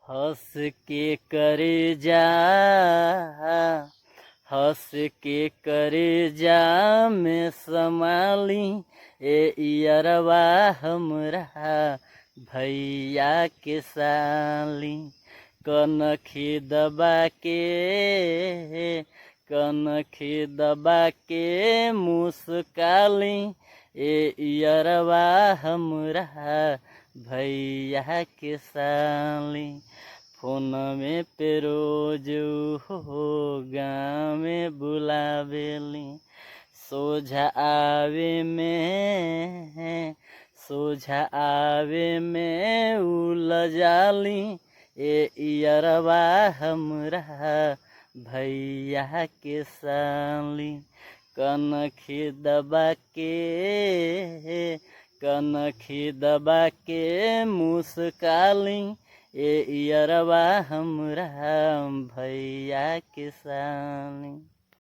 हंस के करे जा, हंस के करे जा में समाली ए इयरवा हमरा भैया के साली। कनखी दबा के, कनखी दबा के मुस्काली ए इयरवा हमरा भैया के साली। फोन में पे रोज हो गाँव में बुलावेली, सोझा आवे में, सोझा आवे में उलझाली ए इयरवा हमरा भैया के साली। कनखी दबा के, कनखी दबा के मुस्काली ए इयरवा हमरा भैया के साली।